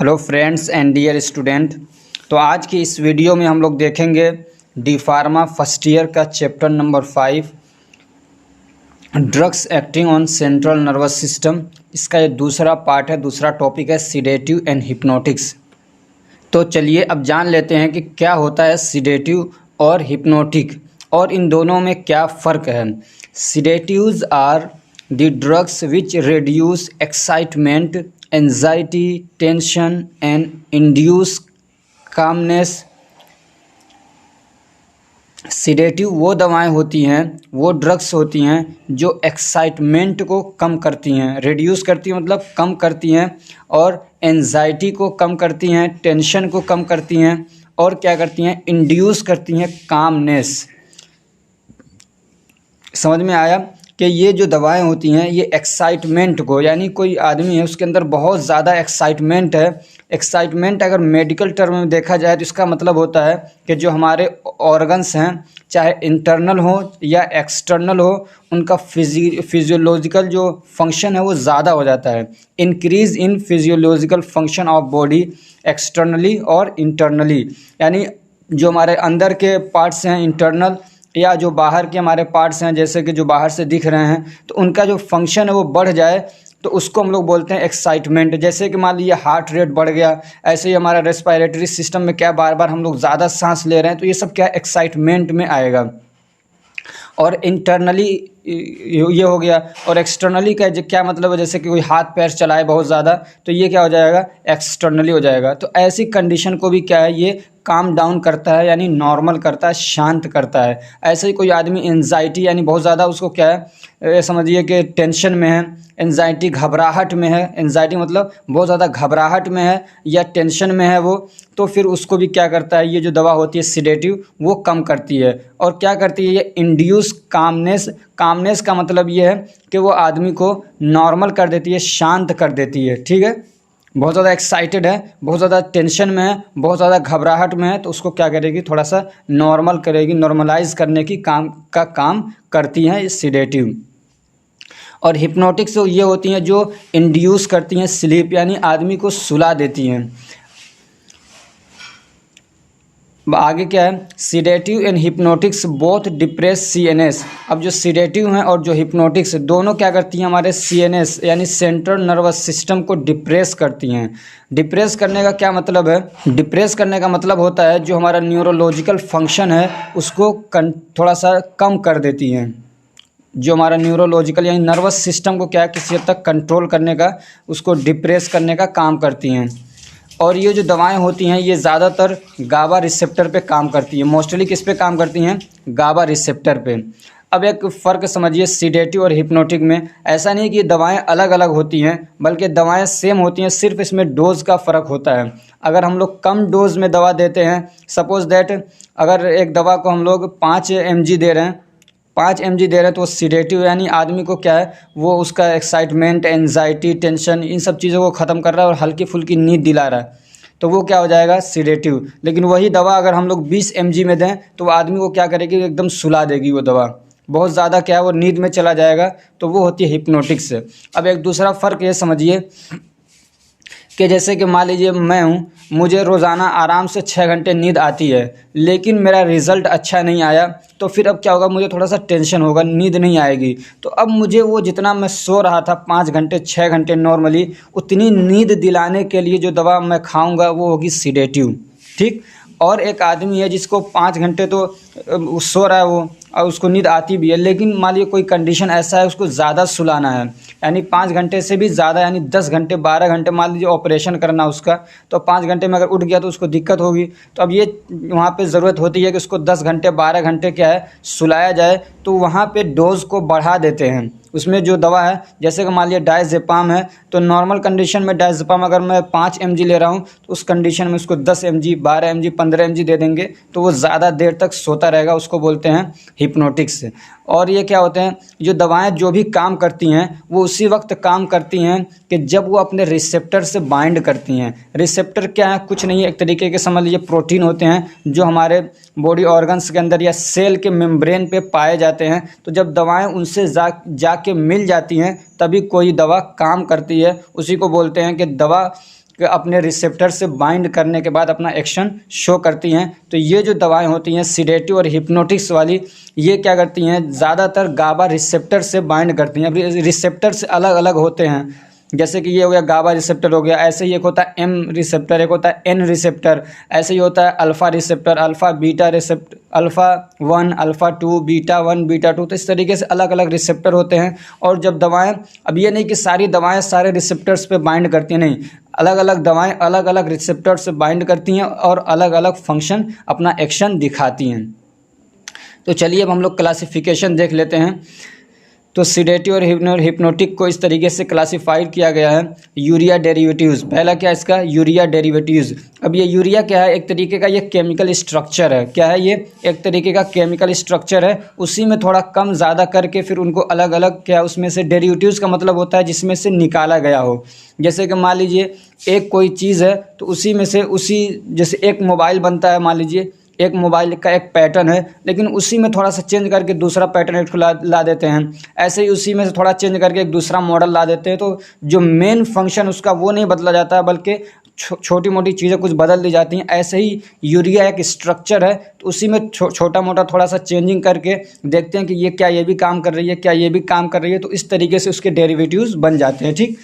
Hello friends and dear student. तो आज की इस वीडियो में हम लोग देखेंगे डी फार्मा फर्स्ट ईयर का chapter number 5 drugs acting on central nervous system. इसका ये दूसरा पार्ट है, दूसरा टॉपिक है सीडेटिव एंड हिप्नोटिक्स। तो चलिए अब जान लेते हैं कि क्या होता है सीडेटिव और हिप्नोटिक और इन दोनों में क्या फ़र्क है। Sedatives are the drugs which reduce excitement, anxiety, tension and induce calmness। Sedative वो दवाएं होती हैं, वो ड्रग्स होती हैं जो एक्साइटमेंट को कम करती हैं, रिड्यूस करती हैं मतलब कम करती हैं, और एंजाइटी को कम करती हैं, टेंशन को कम करती हैं, और क्या करती हैं, इंड्यूस करती हैं कामनेस। समझ में आया कि ये जो दवाएं होती हैं ये एक्साइटमेंट को, यानी कोई आदमी है उसके अंदर बहुत ज़्यादा एक्साइटमेंट है। एक्साइटमेंट अगर मेडिकल टर्म में देखा जाए तो इसका मतलब होता है कि जो हमारे ऑर्गन्स हैं, चाहे इंटरनल हो या एक्सटर्नल हो, उनका फिजियोलॉजिकल जो फंक्शन है वो ज़्यादा हो जाता है। Increase in physiological function of body externally और इंटरनली, यानी जो हमारे अंदर के पार्ट्स हैं इंटरनल, या जो बाहर के हमारे पार्ट्स हैं जैसे कि जो बाहर से दिख रहे हैं, तो उनका जो फंक्शन है वो बढ़ जाए तो उसको हम लोग बोलते हैं एक्साइटमेंट। जैसे कि मान लीजिए हार्ट रेट बढ़ गया, ऐसे ही हमारा रेस्पिरेटरी सिस्टम में क्या बार बार हम लोग ज़्यादा सांस ले रहे हैं, तो ये सब क्या एक्साइटमेंट में आएगा। और इंटरनली ये हो गया, और एक्सटर्नली का क्या मतलब है, जैसे कि कोई हाथ पैर चलाए बहुत ज़्यादा, तो ये क्या हो जाएगा, एक्सटर्नली हो जाएगा। तो ऐसी कंडीशन को भी क्या है, ये काम डाउन करता है, यानी नॉर्मल करता है, शांत करता है। ऐसे ही कोई आदमी एंजाइटी यानी बहुत ज़्यादा उसको क्या है, समझिए कि टेंशन में है, एंजाइटी घबराहट में है, एंजाइटी मतलब बहुत ज़्यादा घबराहट में है या टेंशन में है वो, तो फिर उसको भी क्या करता है, ये जो दवा होती है सीडेटिव वो कम करती है। और क्या करती है, ये इंड्यूस कामनेस। कामनेस का मतलब ये है कि वो आदमी को नॉर्मल कर देती है, शांत कर देती है। ठीक है, बहुत ज़्यादा एक्साइटेड है, बहुत ज़्यादा टेंशन में है, बहुत ज़्यादा घबराहट में है, तो उसको क्या करेगी, थोड़ा सा नॉर्मल करेगी, नॉर्मलाइज करने की काम करती हैं सीडेटिव। और हिप्नोटिक्स ये होती हैं जो इंड्यूस करती हैं स्लीप, यानी आदमी को सुला देती हैं। आगे क्या है, sedative and hypnotics both depress CNS. अब जो सीडेटिव हैं और जो हिप्नोटिक्स दोनों क्या करती हैं, हमारे सीएनएस यानी सेंट्रल नर्वस सिस्टम को डिप्रेस करती हैं। डिप्रेस करने का क्या मतलब है, डिप्रेस करने का मतलब होता है जो हमारा न्यूरोलॉजिकल फंक्शन है उसको थोड़ा सा कम कर देती हैं। जो हमारा न्यूरोलॉजिकल यानी नर्वस सिस्टम को क्या है, किसी हद तक कंट्रोल करने का, उसको डिप्रेस करने का काम करती हैं। और ये जो दवाएं होती हैं ये ज़्यादातर गाबा रिसेप्टर पे काम करती हैं। मोस्टली किस पे काम करती हैं, गाबा रिसेप्टर पे। अब एक फ़र्क समझिए सीडेटिव और हिप्नोटिक में, ऐसा नहीं कि ये दवाएं अलग अलग होती हैं, बल्कि दवाएं सेम होती हैं, सिर्फ इसमें डोज़ का फ़र्क होता है। अगर हम लोग कम डोज़ में दवा देते हैं, सपोज़ दैट अगर एक दवा को हम लोग 5 mg दे रहे हैं, 5 mg दे रहे हैं, तो सीडेटिव यानी आदमी को क्या है, वो उसका एक्साइटमेंट, एंजाइटी, टेंशन, इन सब चीज़ों को ख़त्म कर रहा है और हल्की फुल्की नींद दिला रहा है, तो वो क्या हो जाएगा, सीडेटिव। लेकिन वही दवा अगर हम लोग 20 mg में दें तो वो आदमी को क्या करेगी, एकदम सुला देगी वो दवा, बहुत ज़्यादा क्या है वो नींद में चला जाएगा, तो वो होती है हिप्नोटिक्स। अब एक दूसरा फ़र्क ये समझिए कि जैसे कि मान लीजिए मैं हूँ, मुझे रोज़ाना आराम से 6 घंटे नींद आती है, लेकिन मेरा रिज़ल्ट अच्छा नहीं आया, तो फिर अब क्या होगा, मुझे थोड़ा सा टेंशन होगा, नींद नहीं आएगी। तो अब मुझे वो जितना मैं सो रहा था 5 घंटे 6 घंटे नॉर्मली, उतनी नींद दिलाने के लिए जो दवा मैं खाऊंगा वो होगी सीडेटिव। ठीक। और एक आदमी है जिसको 5 घंटे तो सो रहा है वो, और उसको नींद आती भी है, लेकिन मान लीजिए कोई कंडीशन ऐसा है उसको ज़्यादा सुलाना है, यानी 5 घंटे से भी ज़्यादा, यानी 10 घंटे 12 घंटे, मान लीजिए ऑपरेशन करना उसका, तो 5 घंटे में अगर उठ गया तो उसको दिक्कत होगी। तो अब ये वहाँ पे ज़रूरत होती है कि उसको 10 घंटे 12 घंटे क्या है सुलाया जाए, तो वहाँ पे डोज़ को बढ़ा देते हैं। उसमें जो दवा है, जैसे कि मान लीजिए डायज़ेपाम है, तो नॉर्मल कंडीशन में डायज़ेपाम अगर मैं 5 mg ले रहा हूँ, तो उस कंडीशन में उसको 10 mg 12 mg 15 mg दे देंगे, तो वो ज़्यादा देर तक सोता रहेगा, उसको बोलते हैं हिप्नोटिक्स। और ये क्या होते हैं, जो दवाएं जो भी काम करती हैं वो उसी वक्त काम करती हैं कि जब वो अपने रिसेप्टर से बाइंड करती हैं। रिसेप्टर क्या है, कुछ नहीं है, एक तरीके के समझ लीजिए प्रोटीन होते हैं जो हमारे बॉडी ऑर्गन्स के अंदर या सेल के मेम्ब्रेन पे पाए जाते हैं। तो जब दवाएं उनसे जाके मिल जाती हैं तभी कोई दवा काम करती है। उसी को बोलते हैं कि दवा अपने रिसेप्टर से बाइंड करने के बाद अपना एक्शन शो करती हैं। तो ये जो दवाएं होती हैं सिडेटिव और हिप्नोटिक्स वाली, ये क्या करती हैं, ज़्यादातर गाबा रिसेप्टर से बाइंड करती हैं। अब रिसेप्टर से अलग अलग होते हैं, जैसे कि ये हो गया गाबा रिसेप्टर हो गया, ऐसे ही एक होता है एम रिसेप्टर, एक होता है एन रिसेप्टर, ऐसे ही होता है alpha receptor, alpha beta receptor, alpha 1, alpha 2, beta 1, beta 2। तो इस तरीके से अलग अलग रिसेप्टर होते हैं। और जब दवाएं, अब ये नहीं कि सारी दवाएं सारे रिसेप्टर्स पे बाइंड करती हैं, नहीं, अलग अलग दवाएं अलग अलग रिसेप्टर से बाइंड करती हैं और अलग अलग फंक्शन अपना एक्शन दिखाती हैं। तो चलिए अब हम लोग क्लासिफिकेशन देख लेते हैं। तो सिडेटिव और हिप्नोटिक को इस तरीके से क्लासिफाइड किया गया है। यूरिया डेरिवेटिव्स, पहला क्या है इसका, यूरिया डेरिवेटिव्स। अब ये यूरिया क्या है, एक तरीके का ये केमिकल स्ट्रक्चर है। क्या है ये, एक तरीके का केमिकल स्ट्रक्चर है, उसी में थोड़ा कम ज़्यादा करके फिर उनको अलग अलग, क्या उसमें से डेरिवेटिव्स का मतलब होता है जिसमें से निकाला गया हो। जैसे कि मान लीजिए एक कोई चीज़ है तो उसी में से, उसी जैसे एक मोबाइल बनता है, मान लीजिए एक मोबाइल का एक पैटर्न है, लेकिन उसी में थोड़ा सा चेंज करके दूसरा पैटर्न एक ला देते हैं। ऐसे ही उसी में से थोड़ा चेंज करके एक दूसरा मॉडल ला देते हैं। तो जो मेन फंक्शन उसका वो नहीं बदला जाता है, बल्कि छोटी मोटी चीज़ें कुछ बदल दी जाती हैं। ऐसे ही यूरिया एक स्ट्रक्चर है, तो उसी में छोटा मोटा थोड़ा सा चेंजिंग करके देखते हैं कि ये क्या ये भी काम कर रही है, क्या ये भी काम कर रही है, तो इस तरीके से उसके डेरिवेटिव्स बन जाते हैं। ठीक,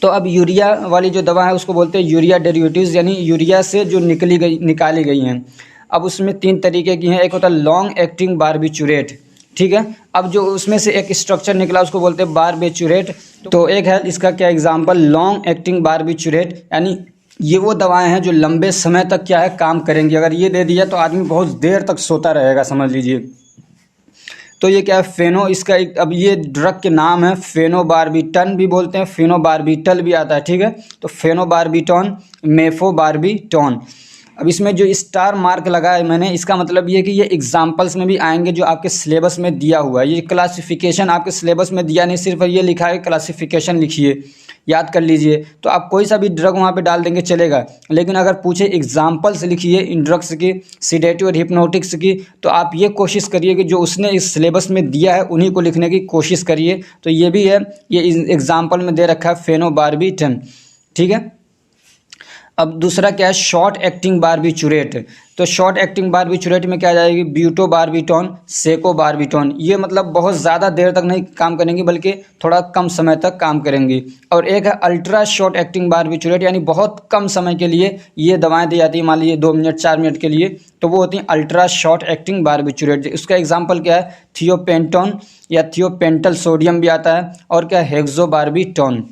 तो अब यूरिया वाली जो दवा है उसको बोलते हैं यूरिया डेरिवेटिव्स, यानी यूरिया से जो निकाली गई हैं। अब उसमें 3 तरीके की हैं, एक होता है लॉन्ग एक्टिंग बारबिचुरेट, ठीक है। अब जो उसमें से एक स्ट्रक्चर निकला उसको बोलते हैं बारबिचुरेट। तो एक है इसका क्या एग्जांपल, लॉन्ग एक्टिंग बारबिचुरेट, यानी ये वो दवाएं हैं जो लंबे समय तक क्या है काम करेंगी। अगर ये दे दिया तो आदमी बहुत देर तक सोता रहेगा, समझ लीजिए। तो ये क्या है, फेनो, इसका अब ये ड्रग के नाम है, फेनोबारबिटन भी बोलते हैं, फेनोबारबिटल भी आता है, ठीक है। तो फेनोबारबिटॉन, मेफोबारबिटॉन। अब इसमें जो स्टार मार्क लगा है मैंने, इसका मतलब ये कि ये एग्जाम्पल्स में भी आएंगे जो आपके सिलेबस में दिया हुआ है। ये क्लासिफिकेशन आपके सिलेबस में दिया नहीं, सिर्फ ये लिखा है क्लासिफिकेशन लिखिए, याद कर लीजिए। तो आप कोई सा भी ड्रग वहाँ पे डाल देंगे चलेगा, लेकिन अगर पूछे एग्जाम्पल्स लिखिए इन ड्रग्स की, सिडेटिव और हिप्नोटिक्स की, तो आप ये कोशिश करिए कि जो उसने इस सिलेबस में दिया है उन्हीं को लिखने की कोशिश करिए। तो ये भी है, ये एग्जाम्पल में दे रखा है फेनोबारबिटन, ठीक है। अब दूसरा क्या है, शॉर्ट एक्टिंग बारबिचुरेट। तो शॉर्ट एक्टिंग बारबिचुरेट में क्या आ जाएगी, ब्यूटोबारबिटॉन, सेकोबारबिटॉन। ये मतलब बहुत ज़्यादा देर तक नहीं काम करेंगी, बल्कि थोड़ा कम समय तक काम करेंगी। और एक है अल्ट्रा शॉर्ट एक्टिंग बारबिचुरेट, यानी बहुत कम समय के लिए ये दवाएं दी जाती है, मान लीजिए 2 मिनट 4 मिनट के लिए, तो वो होती हैं अल्ट्रा शॉर्ट एक्टिंग बारबिचुरेट। उसका एग्जाम्पल क्या है, थियोपेंटोन या थियोपेंटल सोडियम भी आता है, और क्या हेक्सोबारबिटॉन।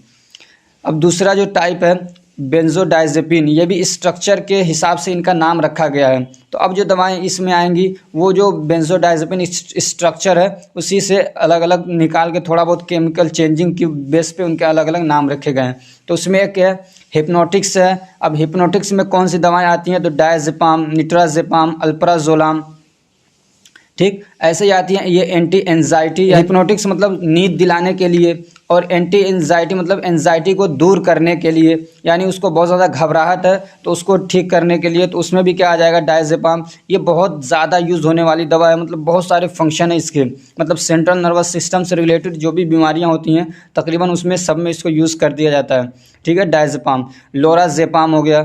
अब दूसरा जो टाइप है बेंजोडाइजेपिन, ये भी स्ट्रक्चर के हिसाब से इनका नाम रखा गया है। तो अब जो दवाएं इसमें आएंगी वो जो बेंजोडाइजेपिन स्ट्रक्चर है उसी से अलग अलग निकाल के थोड़ा बहुत केमिकल चेंजिंग की बेस पे उनके अलग अलग नाम रखे गए हैं। तो उसमें एक है हिप्नोटिक्स है। अब हिप्नोटिक्स में कौन सी दवाएँ आती हैं, तो डायजेपाम, निट्राजेपाम, अल्प्राजोलाम, ठीक, ऐसे ही आती हैं। ये एंटी एंजाइटी, हिप्नोटिक्स मतलब नींद दिलाने के लिए, और एंटी एंजाइटी मतलब एंजाइटी को दूर करने के लिए, यानी उसको बहुत ज़्यादा घबराहट है तो उसको ठीक करने के लिए। तो उसमें भी क्या आ जाएगा, डायजेपाम। ये बहुत ज़्यादा यूज़ होने वाली दवा है, मतलब बहुत सारे फंक्शन है इसके, मतलब सेंट्रल नर्वस सिस्टम से रिलेटेड जो भी बीमारियाँ होती हैं तकरीबन उसमें सब में इसको यूज़ कर दिया जाता है, ठीक है, डायजेपाम। लोराजेपाम हो गया।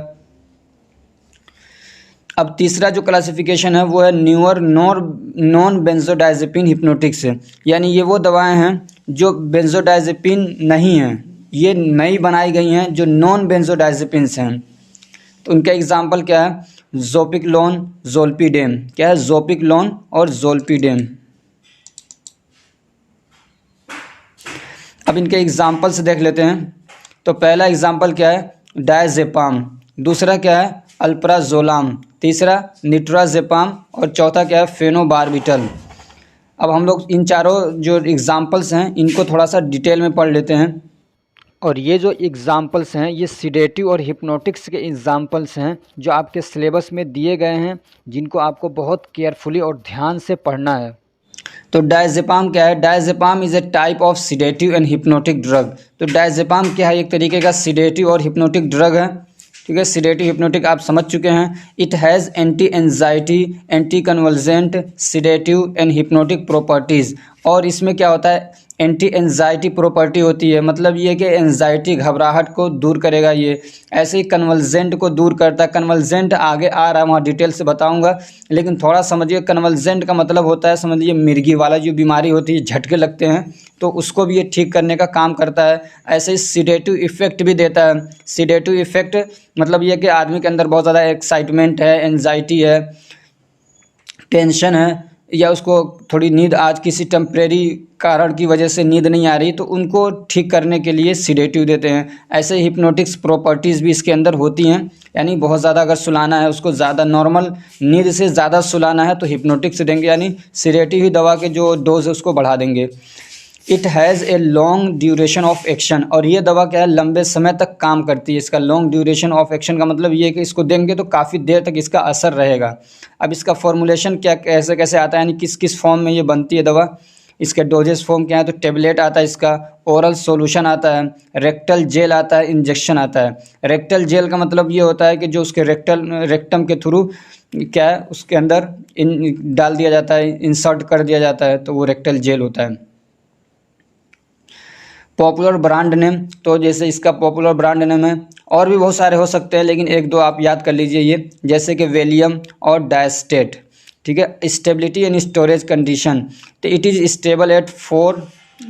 अब तीसरा जो क्लासिफिकेशन है वो है न्यूअर नॉन बेंजोडाइजेपिन हिप्नोटिक्स, यानी ये वो दवाएं हैं जो बेंजोडाइजेपिन नहीं हैं, ये नई बनाई गई हैं जो नॉन बेंजोडाइजेपिन्स हैं। तो उनका एग्जांपल क्या है, ज़ोपिक्लोन, ज़ोल्पिडेम। क्या है, ज़ोपिक्लोन और ज़ोल्पिडेम। अब इनके एग्जांपल्स देख लेते हैं। तो पहला एग्जांपल क्या है, डायजेपाम। दूसरा क्या है, अल्प्राजोलाम। तीसरा निट्राजेपाम। और चौथा क्या है, फेनोबारबिटल। अब हम लोग इन चारों जो एग्जाम्पल्स हैं इनको थोड़ा सा डिटेल में पढ़ लेते हैं। और ये जो एग्जाम्पल्स हैं ये सिडेटिव और हिप्नोटिक्स के एग्जाम्पल्स हैं जो आपके सिलेबस में दिए गए हैं, जिनको आपको बहुत केयरफुली और ध्यान से पढ़ना है। तो डायजेपाम क्या है, diazepam is a type of sedative and hypnotic drug. तो डायजेपाम क्या है, एक तरीके का सिडेटिव और हिप्नोटिक ड्रग है, ठीक है। सिडेटिव हिप्नोटिक आप समझ चुके हैं। It has anti anxiety, anti convulsant, sedative and hypnotic properties. और इसमें क्या होता है, एंटी एंजाइटी प्रॉपर्टी होती है, मतलब ये कि एंजाइटी घबराहट को दूर करेगा ये। ऐसे ही कन्वल्जेंट को दूर करता है। कन्वल्जेंट आगे आ रहा है, वहाँ डिटेल से बताऊंगा, लेकिन थोड़ा समझिए। कन्वल्जेंट का मतलब होता है, समझिए मिर्गी वाला जो बीमारी होती है, झटके लगते हैं, तो उसको भी ये ठीक करने का काम करता है। ऐसे ही सीडेटिव इफेक्ट भी देता है। सीडेटिव इफेक्ट मतलब ये कि आदमी के अंदर बहुत ज़्यादा एक्साइटमेंट है, एंजाइटी है, टेंशन है, या उसको थोड़ी नींद, आज किसी टेम्परेरी कारण की वजह से नींद नहीं आ रही, तो उनको ठीक करने के लिए सीडेटिव देते हैं। ऐसे हिप्नोटिक्स प्रॉपर्टीज़ भी इसके अंदर होती हैं, यानी बहुत ज़्यादा अगर सुलाना है उसको, ज़्यादा नॉर्मल नींद से ज़्यादा सुलाना है तो हिप्नोटिक्स देंगे, यानी सीडेटिव ही दवा के जो डोज है उसको बढ़ा देंगे। It has a long duration of action, और ये दवा क्या है, लंबे समय तक काम करती है। इसका लॉन्ग ड्यूरेशन ऑफ एक्शन का मतलब ये है कि इसको देंगे तो काफ़ी देर तक इसका असर रहेगा। अब इसका फॉर्मुलेशन क्या, कैसे कैसे आता है, यानी किस किस फॉर्म में ये बनती है दवा, इसके डोजेस फॉर्म क्या है, तो टेबलेट आता है इसका, ओरल सॉल्यूशन आता है, रेक्टल जेल आता है, इंजेक्शन आता है। रेक्टल जेल का मतलब ये होता है कि जो उसके रेक्टम के थ्रू क्या है, उसके अंदर डाल दिया जाता है, इंसर्ट कर दिया जाता है, तो वो रेक्टल जेल होता है। पॉपुलर ब्रांड नेम, तो जैसे इसका पॉपुलर ब्रांड नेम है, और भी बहुत सारे हो सकते हैं, लेकिन एक दो आप याद कर लीजिए ये, जैसे कि वेलियम और डायस्टेट। ठीक है। स्टेबिलिटी एंड स्टोरेज कंडीशन, तो it is stable at 4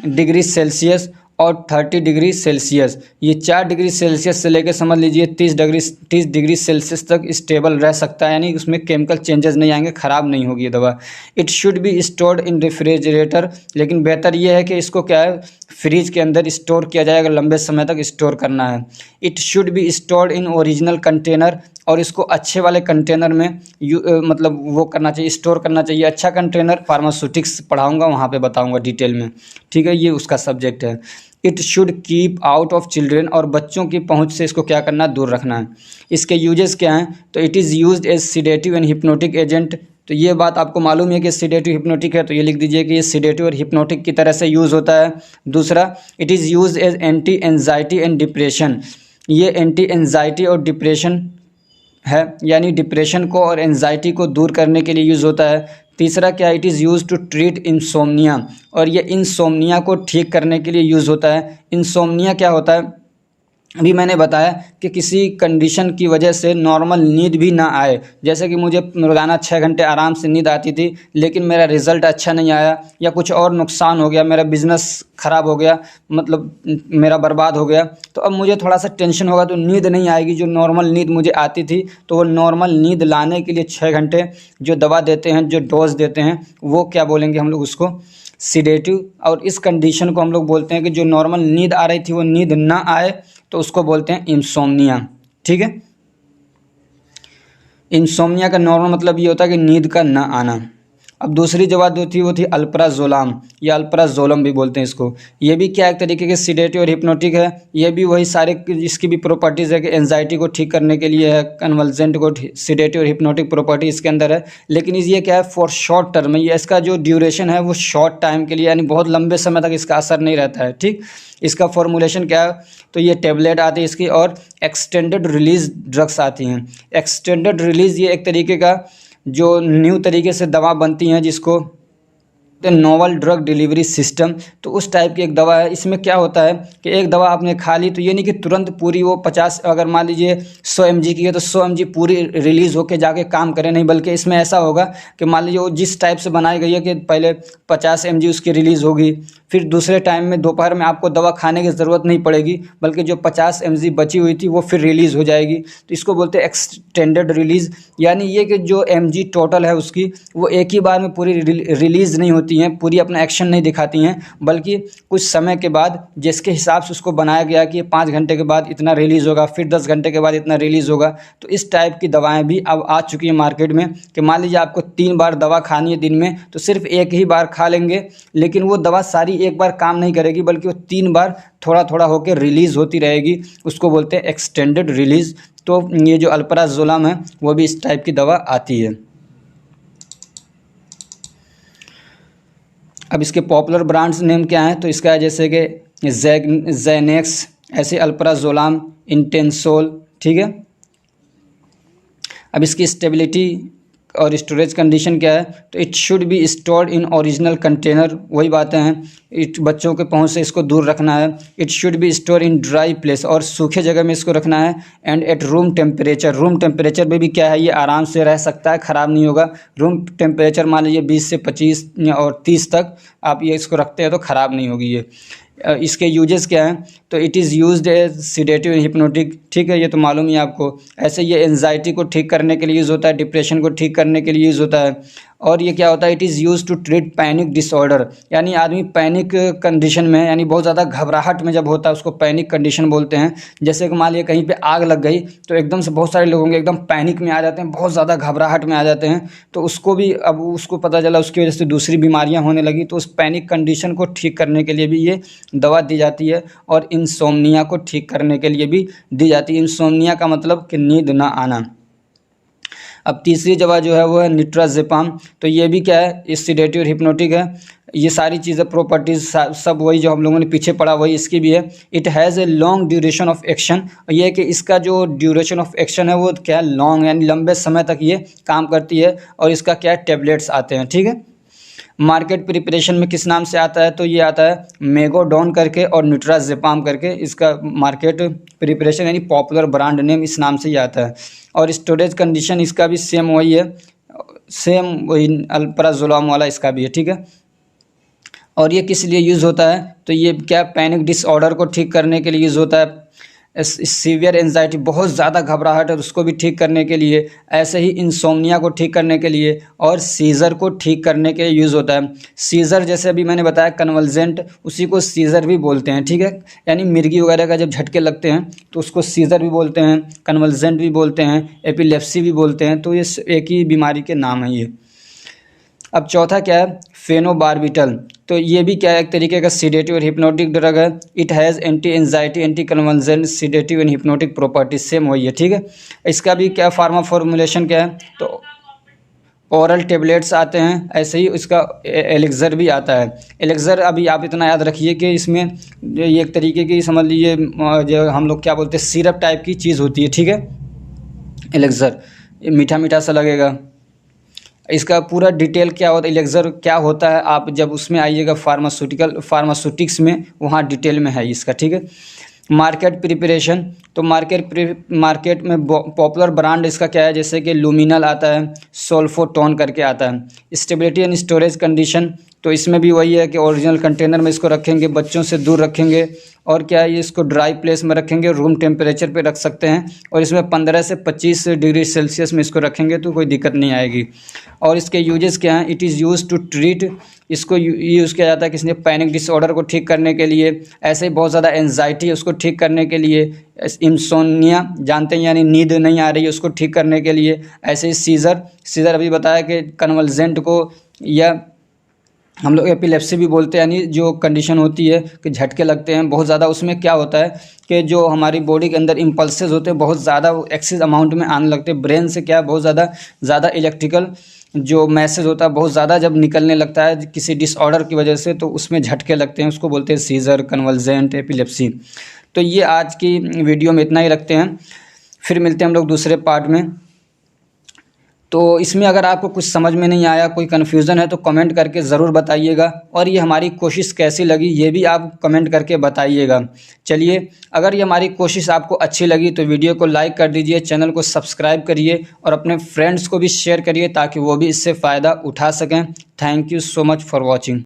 degree Celsius और 30 डिग्री सेल्सियस। ये 4 डिग्री सेल्सियस से लेकर समझ लीजिए 30 डिग्री सेल्सियस तक स्टेबल रह सकता है, यानी उसमें केमिकल चेंजेस नहीं आएंगे, ख़राब नहीं होगी ये दवा। It should be stored in refrigerator, लेकिन बेहतर ये है कि इसको क्या है, फ्रिज के अंदर स्टोर किया जाए, अगर लंबे समय तक स्टोर करना है। It should be stored in original container, और इसको अच्छे वाले कंटेनर में मतलब वो करना चाहिए, स्टोर करना चाहिए, अच्छा कंटेनर। फार्मास्यूटिक्स पढ़ाऊंगा, वहाँ पे बताऊंगा डिटेल में। ठीक है, ये उसका सब्जेक्ट है। It should keep out of children, और बच्चों की पहुंच से इसको क्या करना है, दूर रखना है। इसके यूजेस क्या हैं, तो it is used as sedative and hypnotic agent, तो ये बात आपको मालूम है कि सीडेटिव हिप्नोटिक है, तो ये लिख दीजिए कि ये सीडेटिव और हिप्नोटिक की तरह से यूज़ होता है। दूसरा, it is used as anti anxiety and depression, ये एंटी एंजाइटी और डिप्रेशन है, यानी डिप्रेशन को और एंजाइटी को दूर करने के लिए यूज़ होता है। तीसरा क्या, it is use to treat insomnia, और ये इंसोम्निया को ठीक करने के लिए यूज़ होता है। इंसोम्निया क्या होता है, अभी मैंने बताया कि किसी कंडीशन की वजह से नॉर्मल नींद भी ना आए, जैसे कि मुझे रोज़ाना 6 घंटे आराम से नींद आती थी, लेकिन मेरा रिज़ल्ट अच्छा नहीं आया, या कुछ और नुकसान हो गया, मेरा बिज़नेस ख़राब हो गया, मतलब मेरा बर्बाद हो गया, तो अब मुझे थोड़ा सा टेंशन होगा, तो नींद नहीं आएगी, जो नॉर्मल नींद मुझे आती थी। तो वो नॉर्मल नींद लाने के लिए 6 घंटे जो दवा देते हैं, जो डोज देते हैं, वो क्या बोलेंगे हम लोग उसको, सीडेटिव। और इस कंडीशन को हम लोग बोलते हैं कि जो नॉर्मल नींद आ रही थी वो नींद ना आए, तो उसको बोलते हैं इंसोम्निया। ठीक है, इंसोम्निया का नॉर्मल मतलब ये होता है कि नींद का ना आना। अब दूसरी जो बात थी वो थी अल्प्राजोलाम, या अल्प्राजोलम भी बोलते हैं इसको। ये भी क्या एक तरीके के सीडेटिव और हिप्नोटिक है, ये भी वही सारे, इसकी भी प्रॉपर्टीज़ है कि एंजाइटी को ठीक करने के लिए है, कन्वल्जेंट को सीडेटिव और हिप्नोटिक प्रॉपर्टी इसके अंदर है। लेकिन ये क्या है, फॉर शॉर्ट टर्म, ये इसका जो ड्यूरेशन है वो शॉर्ट टाइम के लिए, यानी बहुत लंबे समय तक इसका असर नहीं रहता है। ठीक, इसका फॉर्मुलेशन क्या है, तो ये टेबलेट आती है इसकी, और एक्सटेंडेड रिलीज ड्रग्स आती हैं। एक्सटेंडेड रिलीज ये एक तरीके का जो न्यू तरीके से दवा बनती हैं, जिसको नोवल ड्रग डिलीवरी सिस्टम, तो उस टाइप की एक दवा है। इसमें क्या होता है कि एक दवा आपने खा ली, तो ये नहीं कि तुरंत पूरी वो 50, अगर मान लीजिए 100 mg की है तो 100 mg पूरी रिलीज़ होके जाके काम करे, नहीं, बल्कि इसमें ऐसा होगा कि मान लीजिए वो जिस टाइप से बनाई गई है कि पहले 50 mg उसकी रिलीज़ होगी, फिर दूसरे टाइम में दोपहर में आपको दवा खाने की ज़रूरत नहीं पड़ेगी, बल्कि जो 50 mg बची हुई थी वो फिर रिलीज़ हो जाएगी, तो इसको बोलते हैं एक्सटेंडेड रिलीज़। यानी ये कि जो mg टोटल है उसकी, वो एक ही बार में पूरी रिलीज़ नहीं होती हैं, पूरी अपना एक्शन नहीं दिखाती हैं, बल्कि कुछ समय के बाद जिसके हिसाब से उसको बनाया गया कि 5 घंटे के बाद इतना रिलीज़ होगा, फिर 10 घंटे के बाद इतना रिलीज़ होगा। तो इस टाइप की दवाएं भी अब आ चुकी हैं मार्केट में, कि मान लीजिए आपको 3 बार दवा खानी है दिन में, तो सिर्फ एक ही बार खा लेंगे, लेकिन वो दवा सारी एक बार काम नहीं करेगी, बल्कि वो 3 बार थोड़ा थोड़ा होकर रिलीज़ होती रहेगी, उसको बोलते हैं एक्सटेंडेड रिलीज़। तो ये जो अल्प्राजोलम है वो भी इस टाइप की दवा आती है। अब इसके पॉपुलर ब्रांड्स नेम क्या हैं, तो इसका है जैसे कि ज़ैनेक्स, ऐसे अल्प्राजोलम, इंटेंसोल। ठीक है, अब इसकी स्टेबिलिटी और स्टोरेज कंडीशन क्या है, तो it should be stored in original container, वही बातें हैं, इट बच्चों के पहुंच से इसको दूर रखना है। It should be store in dry place, और सूखे जगह में इसको रखना है। And at room temperature, room temperature में भी क्या है, ये आराम से रह सकता है, ख़राब नहीं होगा। रूम टेम्परेचर मान लीजिए 20 से 25 और 30 तक आप ये इसको रखते हैं तो ख़राब नहीं होगी ये। इसके यूजेस क्या हैं, तो it is used as sedative and hypnotic, ठीक है, ये तो मालूम ही आपको। ऐसे ये एंजाइटी को ठीक करने के लिए यूज़ होता है, डिप्रेशन को ठीक करने के लिए यूज़ होता है। और ये क्या होता है, it is use to treat panic disorder, यानी आदमी पैनिक कंडीशन में, यानी बहुत ज़्यादा घबराहट में जब होता है उसको पैनिक कंडीशन बोलते हैं। जैसे कि मान लिया कहीं पे आग लग गई तो एकदम से बहुत सारे लोग होंगे एकदम पैनिक में आ जाते हैं, बहुत ज़्यादा घबराहट में आ जाते हैं, तो उसको भी अब उसको पता चला उसकी वजह से दूसरी बीमारियां होने लगी, तो उस पैनिक कंडीशन को ठीक करने के लिए भी ये दवा दी जाती है। और इंसोम्निया को ठीक करने के लिए भी दी जाती है। इंसोम्निया का मतलब कि नींद ना आना। अब तीसरी दवा जो है वो है निट्राजेपाम, तो ये भी क्या है, इस सिडेटिव और हिप्नोटिक है। ये सारी चीज़ें प्रॉपर्टीज़ सब वही जो हम लोगों ने पीछे पढ़ा वही इसकी भी है। It has a long duration of action, ये है कि इसका जो ड्यूरेशन ऑफ एक्शन है वो क्या है, लॉन्ग, यानी लंबे समय तक ये काम करती है। और इसका क्या है, टैबलेट्स आते हैं, ठीक है। मार्केट प्रिपरेशन में किस नाम से आता है, तो ये आता है मेगोडॉन करके और निट्राजेपाम करके, इसका मार्केट प्रिपरेशन यानी पॉपुलर ब्रांड नेम इस नाम से ही आता है। और स्टोरेज कंडीशन इसका भी सेम वही है, सेम वही अल्प्राजोलम वाला इसका भी है, ठीक है। और ये किस लिए यूज़ होता है, तो ये क्या पैनिक डिसऑर्डर को ठीक करने के लिए यूज़ होता है। सीवियर एंजाइटी, बहुत ज़्यादा घबराहट है उसको भी ठीक करने के लिए, ऐसे ही इंसोम्निया को ठीक करने के लिए, और सीज़र को ठीक करने के लिए यूज़ होता है। सीज़र जैसे अभी मैंने बताया कन्वल्जेंट, उसी को सीज़र भी बोलते हैं, ठीक है, यानी मिर्गी वगैरह का जब झटके लगते हैं तो उसको सीज़र भी बोलते हैं, कन्वल्जेंट भी बोलते हैं, एपिलेप्सी भी बोलते हैं, तो ये एक ही बीमारी के नाम है ये। अब चौथा क्या है, फेनोबार्बिटल, तो ये भी क्या है, एक तरीके का सीडेटिव और हिप्नोटिक ड्रग है। It has anti anxiety, anti convulsant, sedative and hypnotic properties, same वही है, ठीक है। इसका भी क्या फार्मा फॉर्मुलेशन क्या है, तो ओरल टेबलेट्स आते हैं, ऐसे ही इसका एलेक्सर भी आता है। एलेक्सर अभी आप इतना याद रखिए कि इसमें ये एक तरीके की समझ लीजिए जो हम लोग क्या बोलते हैं सिरप टाइप की चीज़ होती है, ठीक है। एलेक्सर मीठा मीठा सा लगेगा। इसका पूरा डिटेल क्या होता है, एलेक्सर क्या होता है, आप जब उसमें आइएगा फार्मास्यूटिक्स में, वहाँ डिटेल में है इसका, ठीक है। मार्केट प्रिपरेशन, तो मार्केट में पॉपुलर ब्रांड इसका क्या है, जैसे कि लुमिनल आता है, सोल्फोटोन करके आता है। स्टेबिलिटी एंड स्टोरेज कंडीशन, तो इसमें भी वही है कि ओरिजिनल कंटेनर में इसको रखेंगे, बच्चों से दूर रखेंगे, और क्या है, इसको ड्राई प्लेस में रखेंगे, रूम टेम्परेचर पे रख सकते हैं, और इसमें 15 से 25 डिग्री सेल्सियस में इसको रखेंगे तो कोई दिक्कत नहीं आएगी। और इसके यूजेस क्या हैं, it is use to treat, इसको यूज़ किया जाता है किसी ने पैनिक डिसऑर्डर को ठीक करने के लिए, ऐसे ही बहुत ज़्यादा एंजाइटी है उसको ठीक करने के लिए, इंसोम्निया जानते हैं यानी नींद नहीं आ रही है उसको ठीक करने के लिए, ऐसे ही सीज़र अभी बताया कि कन्वल्जेंट को, या हम लोग एपिलेप्सी भी बोलते हैं, यानी जो कंडीशन होती है कि झटके लगते हैं बहुत ज़्यादा, उसमें क्या होता है कि जो हमारी बॉडी के अंदर इम्पल्सेस होते हैं बहुत ज़्यादा एक्सेस अमाउंट में आने लगते हैं, ब्रेन से क्या बहुत ज़्यादा इलेक्ट्रिकल जो मैसेज होता है बहुत ज़्यादा जब निकलने लगता है किसी डिसऑर्डर की वजह से, तो उसमें झटके लगते हैं, उसको बोलते हैं सीज़र, कन्वल्जेंट, एपिलेप्सी। तो ये आज की वीडियो में इतना ही रखते हैं, फिर मिलते हैं हम लोग दूसरे पार्ट में। तो इसमें अगर आपको कुछ समझ में नहीं आया, कोई कन्फ्यूज़न है तो कमेंट करके ज़रूर बताइएगा, और ये हमारी कोशिश कैसी लगी ये भी आप कमेंट करके बताइएगा। चलिए, अगर ये हमारी कोशिश आपको अच्छी लगी तो वीडियो को लाइक कर दीजिए, चैनल को सब्सक्राइब करिए, और अपने फ्रेंड्स को भी शेयर करिए ताकि वो भी इससे फ़ायदा उठा सकें। Thank you so much for watching.